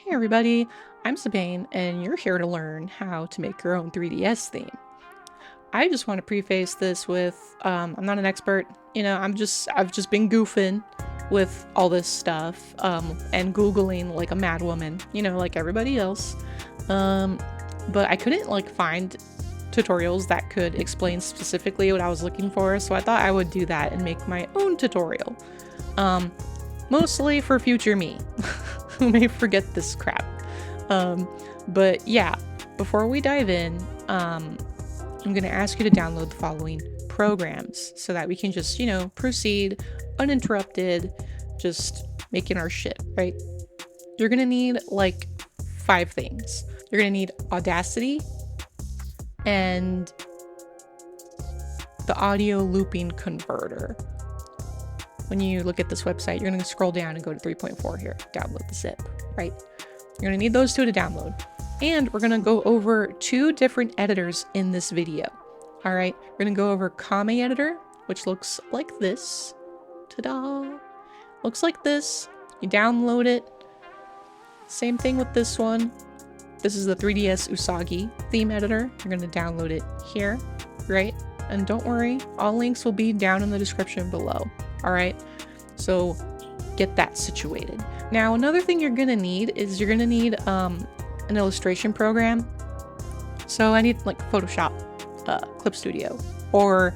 Hey everybody, I'm Xabane, and you're here to learn how to make your own 3DS theme. I just want to preface this with, I'm not an expert, I've just been goofing with all this stuff, and Googling like a madwoman, like everybody else. But I couldn't find tutorials that could explain specifically what I was looking for, so I thought I would do that and make my own tutorial. Mostly for future me, who may forget this crap. But yeah, before we dive in, I'm going to ask you to download the following programs so that we can just, proceed uninterrupted, just making our shit, right? You're going to need like 5 things. You're going to need Audacity and the audio looping converter. When you look at this website, you're going to scroll down and go to 3.4 here, download the zip, right? You're going to need those two to download. And we're going to go over 2 different editors in this video. All right, we're going to go over Kame Editor, which looks like this. Ta-da! Looks like this. You download it. Same thing with this one. This is the 3DS Usagi theme editor. You're going to download it here, right? And don't worry, all links will be down in the description below. All right, so get that situated. Now, another thing you're gonna need is an illustration program. So I need like Photoshop, Clip Studio, or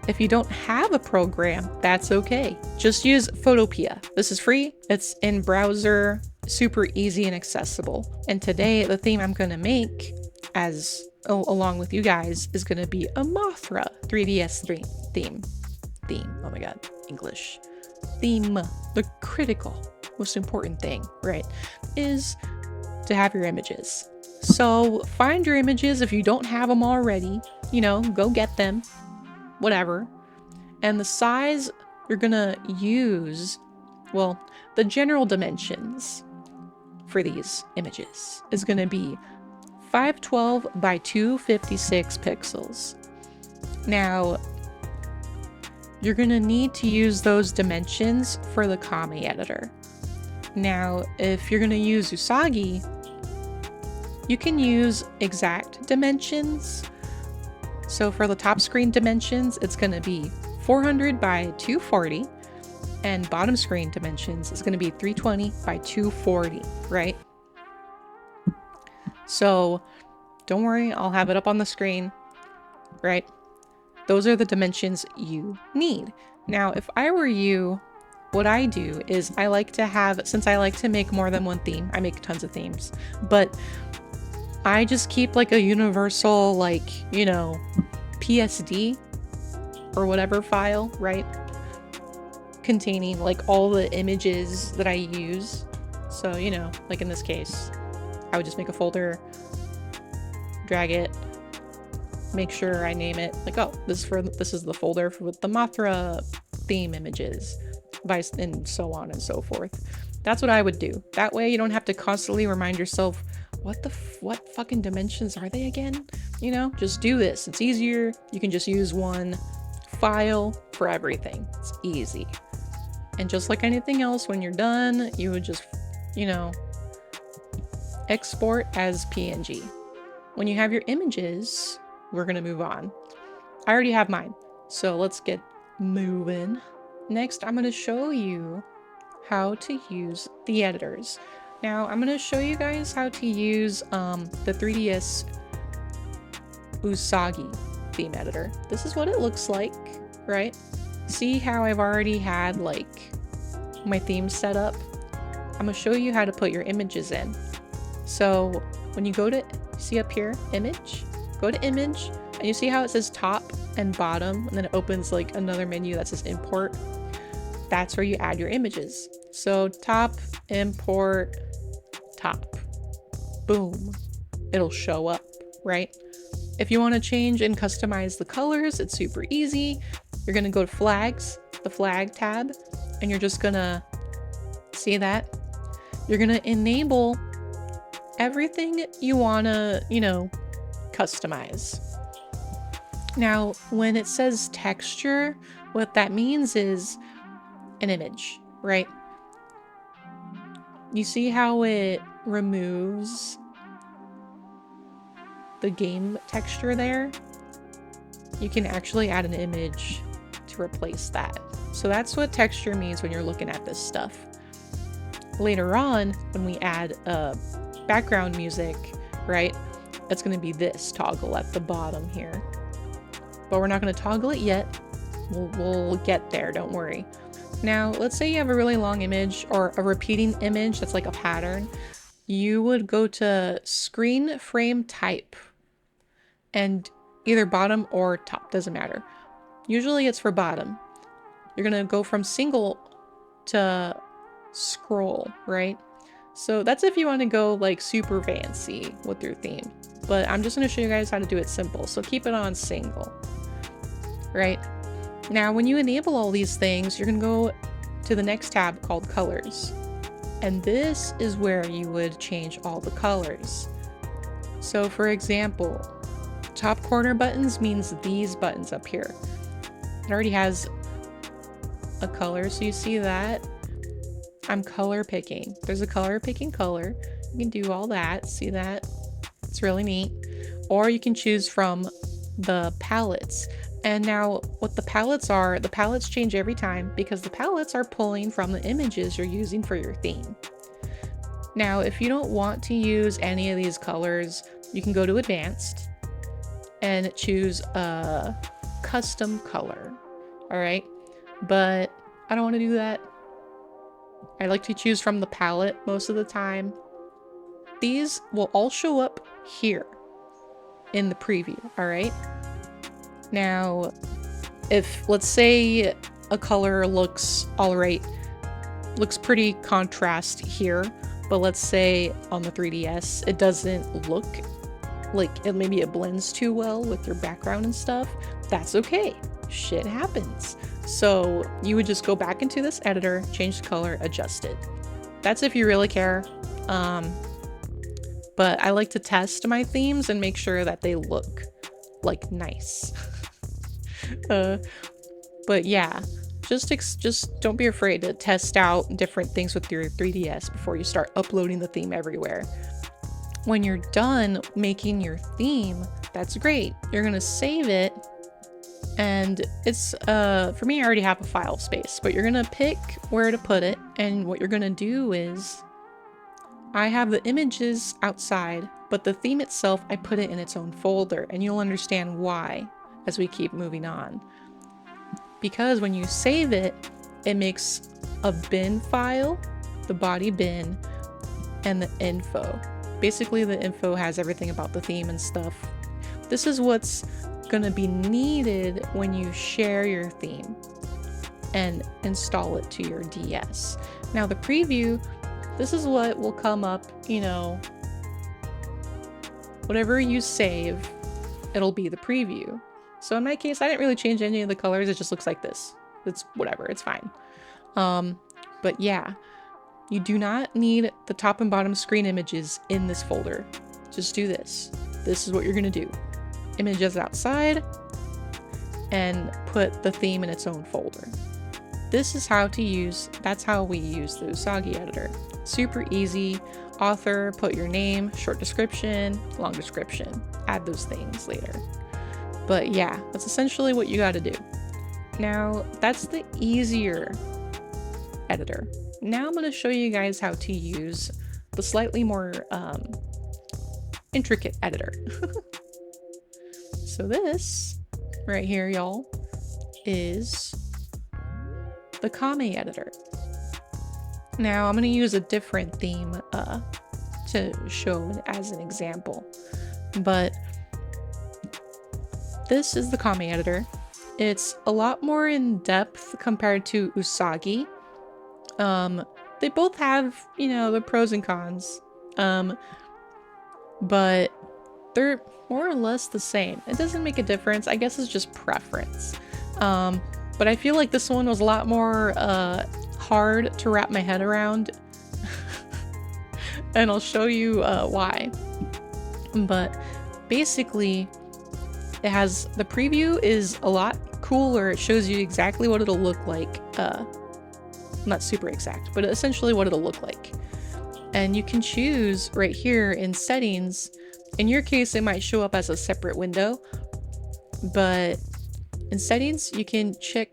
if you don't have a program, that's okay. Just use Photopea. This is free. It's in browser, super easy and accessible. And today, the theme I'm gonna make, along with you guys, is gonna be a Mothra 3DS theme. Oh my god, English. Theme. The critical, most important thing, right, is to have your images. So find your images if you don't have them already, go get them, whatever. And the size you're gonna use, well, the general dimensions for these images is gonna be 512 by 256 pixels. Now, you're going to need to use those dimensions for the Kame editor. Now, if you're going to use Usagi, you can use exact dimensions. So for the top screen dimensions, it's going to be 400 by 240, and bottom screen dimensions is going to be 320 by 240, right? So don't worry, I'll have it up on the screen, right? Those are the dimensions you need. Now, if I were you, what I do is I like to have, since I like to make more than one theme, I make tons of themes, but I just keep like a universal, PSD or whatever file, right? Containing like all the images that I use. So, like in this case, I would just make a folder, drag it, make sure I name it like, oh, this is the folder with the Mothra theme images, and so on and so forth. That's what I would do. That way you don't have to constantly remind yourself, what fucking dimensions are they again? Just do this. It's easier. You can just use one file for everything. It's easy. And just like anything else, when you're done, you would just, export as PNG. When you have your images, we're gonna move on. I already have mine, so let's get moving. Next, I'm gonna show you how to use the editors. Now, I'm gonna show you guys how to use the 3DS Usagi theme editor. This is what it looks like, right? See how I've already had my theme set up? I'm gonna show you how to put your images in. So when you go to, see up here, image, go to image, and you see how it says top and bottom, and then it opens like another menu that says import. That's where you add your images. So top, import, top, boom, it'll show up, right? If you want to change and customize the colors, it's super easy. You're gonna go to flags, the flag tab, and you're just gonna see that. You're gonna enable everything you wanna, customize. Now, when it says texture, what that means is an image, right? You see how it removes the game texture there, you can actually add an image to replace that. So that's what texture means when you're looking at this stuff. Later on, when we add background music, right, it's going to be this toggle at the bottom here. But we're not going to toggle it yet. We'll get there, don't worry. Now, let's say you have a really long image or a repeating image that's like a pattern. You would go to screen frame type and either bottom or top, doesn't matter. Usually it's for bottom. You're gonna go from single to scroll, right? So that's if you want to go like super fancy with your theme, but I'm just gonna show you guys how to do it simple. So keep it on single, right? Now, when you enable all these things, you're gonna go to the next tab called colors. And this is where you would change all the colors. So for example, top corner buttons means these buttons up here. It already has a color, so you see that. I'm color picking. There's a color picking color. You can do all that. See that? It's really neat. Or you can choose from the palettes. And now what the palettes are, the palettes change every time because the palettes are pulling from the images you're using for your theme. Now, if you don't want to use any of these colors, you can go to advanced and choose a custom color. All right. But I don't want to do that. I like to choose from the palette most of the time. These will all show up here in the preview. All right. Now, if let's say a color looks all right, looks pretty contrast here, but let's say on the 3DS, it doesn't look like maybe it blends too well with your background and stuff. That's okay. Shit happens. So you would just go back into this editor, change the color, adjust it. That's if you really care. But I like to test my themes and make sure that they look like nice. But yeah, just don't be afraid to test out different things with your 3DS before you start uploading the theme everywhere. When you're done making your theme, that's great. You're gonna save it, and it's for me, I already have a file space, but you're gonna pick where to put it, and what you're gonna do is I have the images outside, but the theme itself, I put it in its own folder, and you'll understand why as we keep moving on. Because when you save it, it makes a bin file, the body bin, and the info. Basically, the info has everything about the theme and stuff. This is what's gonna be needed when you share your theme and install it to your DS. Now the preview, this is what will come up, you know, whatever you save, it'll be the preview. So in my case, I didn't really change any of the colors. It just looks like this. It's whatever, it's fine. But yeah, you do not need the top and bottom screen images in this folder. Just do this. This is what you're gonna do. Images outside and put the theme in its own folder. This is how to use, that's how we use the Usagi editor. Super easy. Author, put your name, short description, long description. Add those things later. But yeah, that's essentially what you gotta do. Now, that's the easier editor. Now I'm gonna show you guys how to use the slightly more intricate editor. So this right here, y'all, is the Kame editor. Now I'm gonna use a different theme to show as an example, but this is the Kame editor. It's a lot more in depth compared to Usagi. They both have, you know, the pros and cons, but they're more or less the same. It doesn't make a difference. I guess it's just preference. But I feel like this one was a lot more hard to wrap my head around. And I'll show you why. But basically, it has, the preview is a lot cooler. It shows you exactly what it'll look like. Not super exact, but essentially what it'll look like. And you can choose right here in settings. In your case, it might show up as a separate window, but in settings, you can check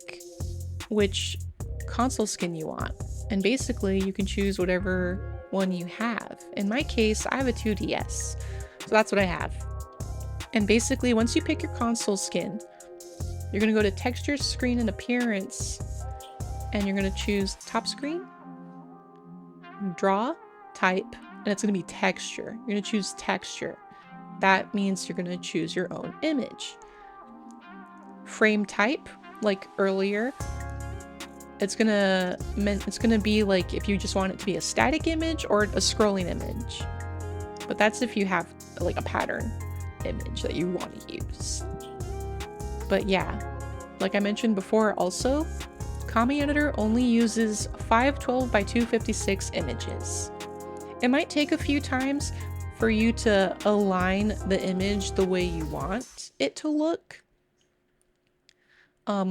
which console skin you want. And basically you can choose whatever one you have. In my case, I have a 2DS, so that's what I have. And basically once you pick your console skin, you're gonna go to texture, screen, and appearance, and you're gonna choose top screen, draw, type, and it's gonna be texture. You're gonna choose texture. That means you're gonna choose your own image. Frame type, like earlier, it's gonna be like if you just want it to be a static image or a scrolling image. But that's if you have like a pattern image that you want to use. But yeah, like I mentioned before, also Kame Editor only uses 512 by 256 images. It might take a few times for you to align the image the way you want it to look,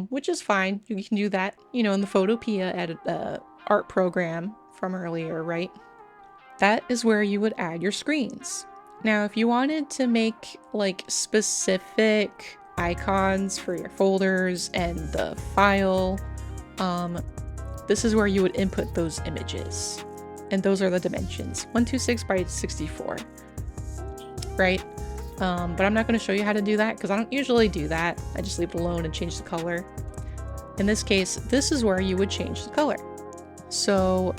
which is fine. You can do that, you know, in the Photopea art program from earlier, right? That is where you would add your screens. Now, if you wanted to make like specific icons for your folders and the file, this is where you would input those images. And those are the dimensions, 126 by 64, right? But I'm not going to show you how to do that because I don't usually do that. I just leave it alone and change the color. In this case, this is where you would change the color. So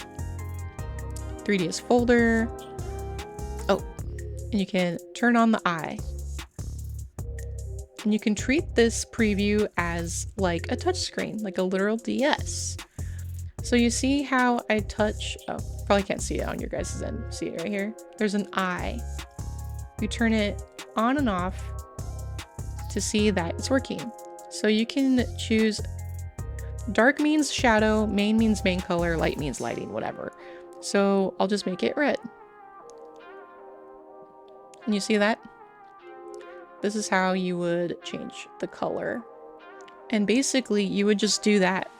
3ds folder. Oh, and you can turn on the eye. And you can treat this preview as like a touch screen, like a literal DS. So you see how I touch, oh, probably can't see it on your guys' end. See it right here? There's an eye. You turn it on and off to see that it's working. So you can choose dark means shadow, main means main color, light means lighting, whatever. So I'll just make it red. And you see that? This is how you would change the color. And basically you would just do that.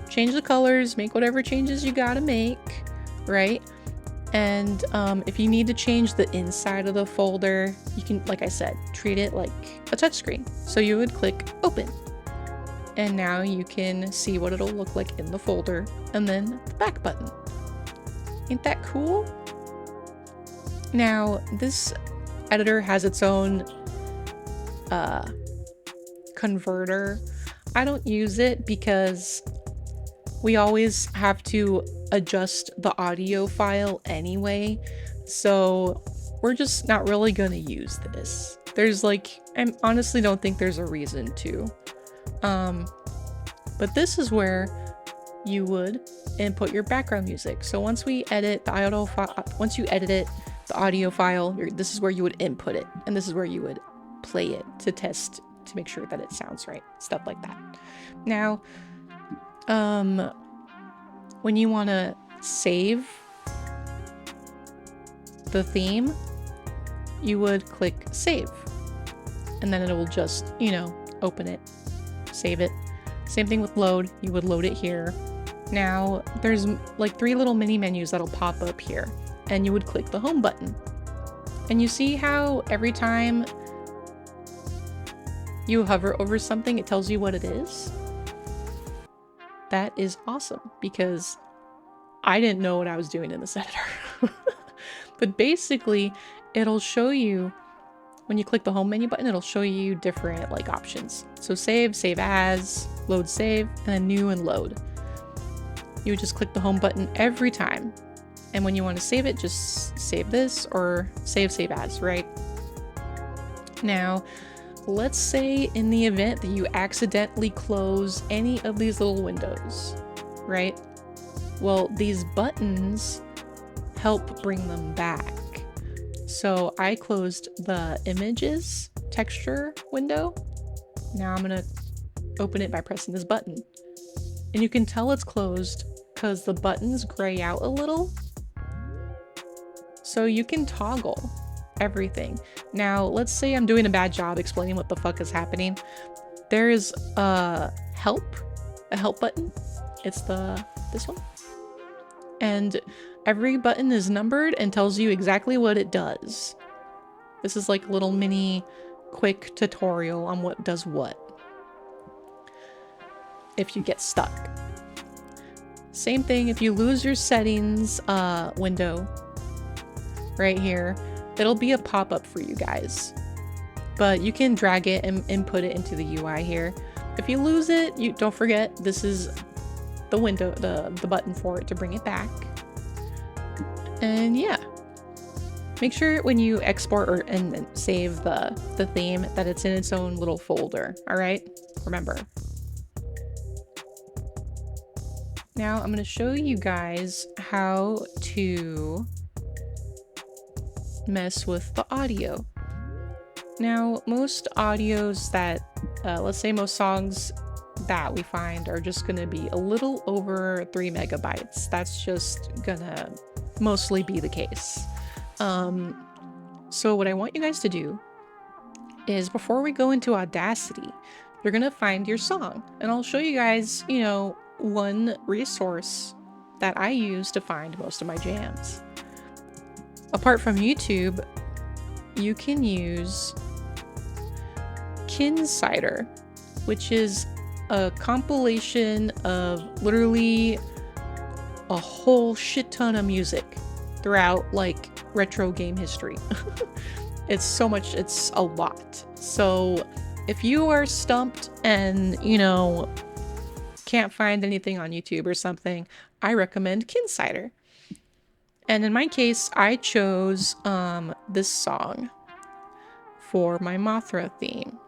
Change the colors, make whatever changes you gotta make, right? And if you need to change the inside of the folder, you can, like I said, treat it like a touchscreen. So you would click open. And now you can see what it'll look like in the folder, and then the back button. Ain't that cool? Now, this editor has its own converter. I don't use it because we always have to adjust the audio file anyway, so we're just not really gonna use this. There's like, I honestly don't think there's a reason to. But this is where you would input your background music. So once we edit the audio file, once you edit it, the audio file, this is where you would input it, and this is where you would play it to test to make sure that it sounds right, stuff like that. Now, when you want to save the theme, you would click save, and then it will just, you know, open it, save it. Same thing with load, you would load it here. Now there's like 3 little mini menus that'll pop up here, and you would click the home button. And you see how every time you hover over something, it tells you what it is? That is awesome, because I didn't know what I was doing in this editor. But basically, it'll show you, when you click the home menu button, it'll show you different like options. So save, save as, load save, and then new and load. You would just click the home button every time. And when you want to save it, just save this or save as, right? Now, let's say in the event that you accidentally close any of these little windows, right? Well, these buttons help bring them back. So I closed the images texture window. Now I'm gonna open it by pressing this button. And you can tell it's closed because the buttons gray out a little. So you can toggle everything. Now, let's say I'm doing a bad job explaining what the fuck is happening. There is a help button. It's this one. And Every button is numbered and tells you exactly what it does. This is like a little mini quick tutorial on what does what if you get stuck. Same thing if you lose your settings window right here, it'll be a pop-up for you guys. But you can drag it and input it into the UI here. If you lose it, you don't forget this is the window, the button for it to bring it back. And yeah, make sure when you export and save the theme that it's in its own little folder. All right, remember. Now I'm going to show you guys how to mess with the audio. Now, most audios that, let's say most songs that we find are just going to be a little over 3 megabytes. That's just gonna mostly be the case. So what I want you guys to do is before we go into Audacity, you're going to find your song. And I'll show you guys, you know, one resource that I use to find most of my jams. Apart from YouTube, you can use Khinsider, which is a compilation of literally a whole shit ton of music throughout like retro game history. It's so much, it's a lot. So if you are stumped and, you know, can't find anything on YouTube or something, I recommend Khinsider. And in my case, I chose this song for my Mothra theme.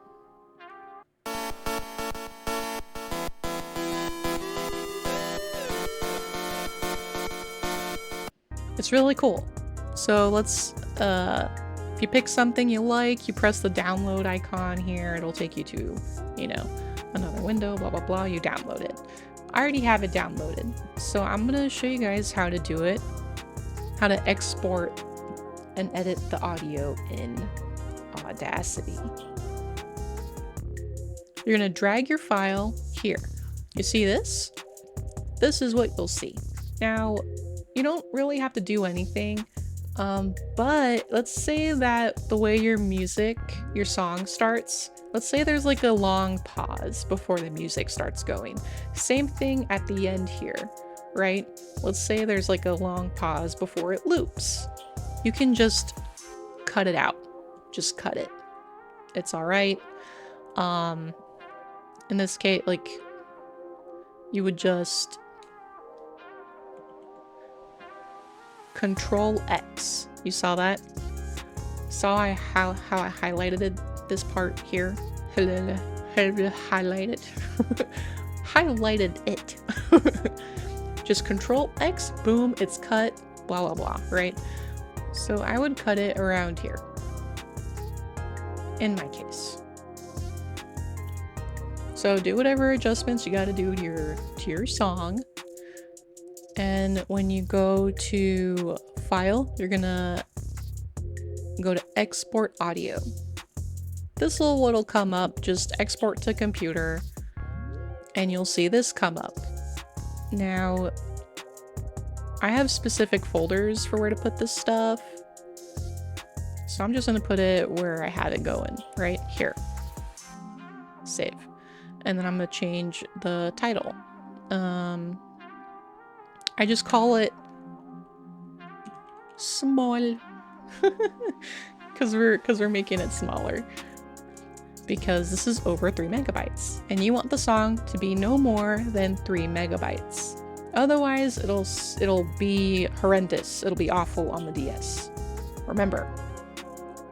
It's really cool. So let's, if you pick something you like, you press the download icon here, it'll take you to, you know, another window, blah, blah, blah, you download it. I already have it downloaded. So I'm gonna show you guys how to do it, how to export and edit the audio in Audacity. You're gonna drag your file here. You see this? This is what you'll see. Now, you don't really have to do anything, but let's say that the way your music, your song starts, let's say there's like a long pause before the music starts going. Same thing at the end here, right? Let's say there's like a long pause before it loops. You can just cut it out. Just cut it. It's all right. In this case, like, you would just Control X. You saw that? Saw how I highlighted this part here? Highlighted. Highlighted it. Just Control X, boom, it's cut, blah, blah, blah, right? So I would cut it around here. In my case. So do whatever adjustments you gotta do to your song. And when you go to File, you're gonna go to Export Audio. This what'll come up, just export to computer, and you'll see this come up. Now, I have specific folders for where to put this stuff. So I'm just gonna put it where I had it going, right here. Save. And then I'm gonna change the title. I just call it small because we're making it smaller because this is over 3 megabytes and you want the song to be no more than 3 megabytes. Otherwise, it'll be horrendous. It'll be awful on the DS. Remember,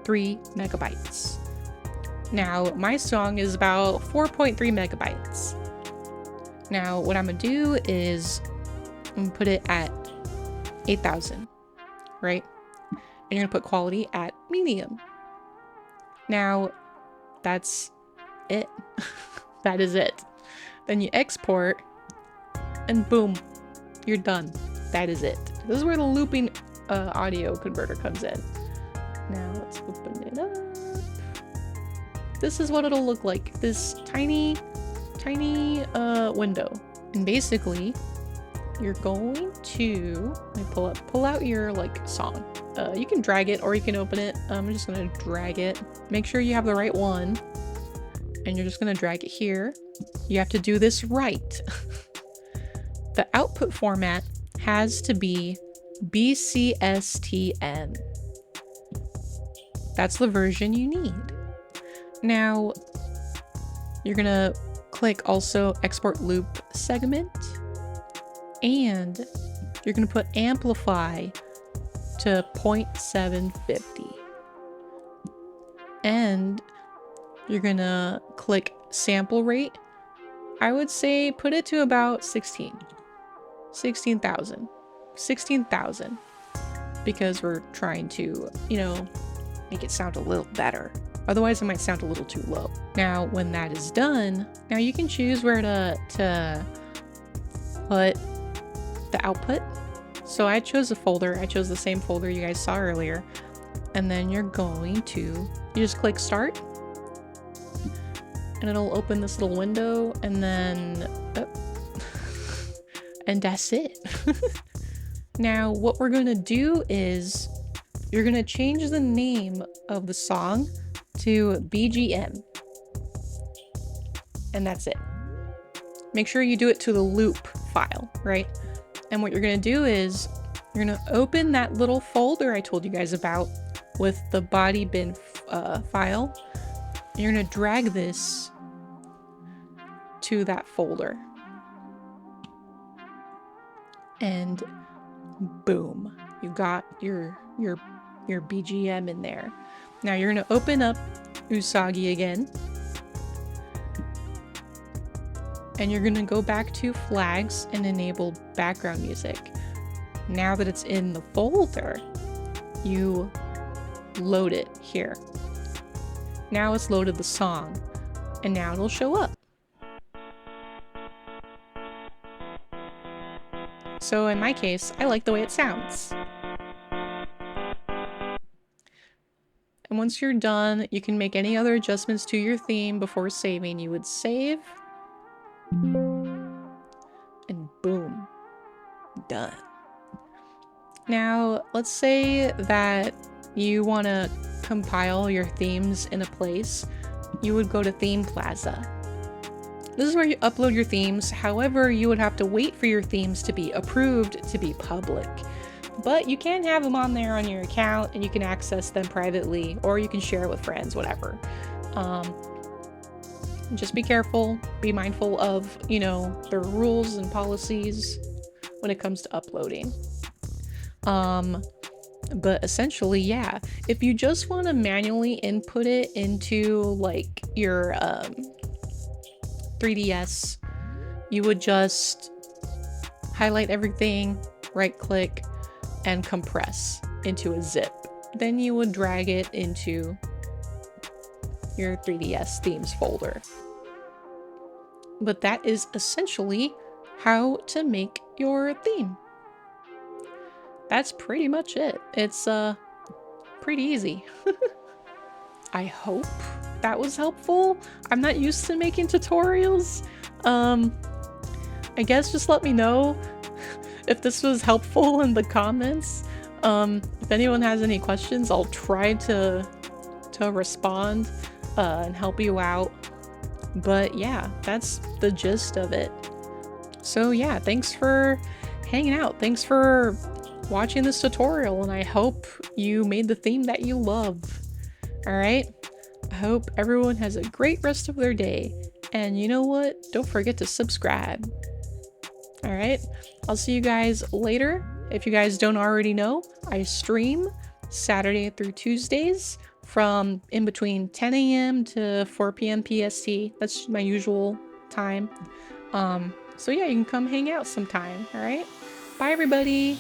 3 megabytes. Now, my song is about 4.3 megabytes. Now, what I'm gonna do is I'm gonna put it at 8,000, right? And you're gonna put quality at medium. Now, that's it. That is it. Then you export, and boom, you're done. That is it. This is where the looping audio converter comes in. Now, let's open it up. This is what it'll look like. This tiny window. And basically, you're going to, let me pull out your like song. You can drag it or you can open it. I'm just gonna drag it. Make sure you have the right one. And you're just gonna drag it here. You have to do this right. The output format has to be BCSTN. That's the version you need. Now, you're gonna click also export loop segment, and you're gonna put amplify to 0.750. And you're gonna click sample rate. I would say put it to about 16,000, because we're trying to, you know, make it sound a little better. Otherwise it might sound a little too low. Now, when that is done, now you can choose where to put the output. So I chose a folder. I chose the same folder you guys saw earlier. And then you're going to, you just click start. And it'll open this little window, and then, and that's it. Now, what we're gonna do is, you're gonna change the name of the song to BGM. And that's it. Make sure you do it to the loop file, right? And what you're gonna do is, you're gonna open that little folder I told you guys about with the body bin file. You're gonna drag this to that folder. And boom, you got your BGM in there. Now you're gonna open up Usagi again. And you're gonna go back to flags and enable background music. Now that it's in the folder, you load it here. Now it's loaded the song, and now it'll show up. So in my case, I like the way it sounds. And once you're done, you can make any other adjustments to your theme before saving. You would save, and boom, done. Now, let's say that you want to compile your themes in a place. You would go to Theme Plaza. This is where you upload your themes. However, you would have to wait for your themes to be approved to be public. But you can have them on there on your account, and you can access them privately, or you can share it with friends, whatever. Just be careful, be mindful of, you know, the rules and policies when it comes to uploading. But essentially, yeah, if you just want to manually input it into like your 3DS, you would just highlight everything, right click, and compress into a zip. Then you would drag it into your 3DS themes folder. But that is essentially how to make your theme. That's pretty much it. It's pretty easy. I hope that was helpful. I'm not used to making tutorials. I guess just let me know if this was helpful in the comments. If anyone has any questions, I'll try to respond and help you out. But yeah, that's the gist of it. So yeah, thanks for hanging out. Thanks for watching this tutorial, and I hope you made the theme that you love. All right, I hope everyone has a great rest of their day, and you know what, don't forget to subscribe. All right, I'll see you guys later. If you guys don't already know, I stream Saturday through Tuesdays from in between 10 a.m. to 4 p.m. PST. That's my usual time. So yeah, you can come hang out sometime. All right, bye everybody.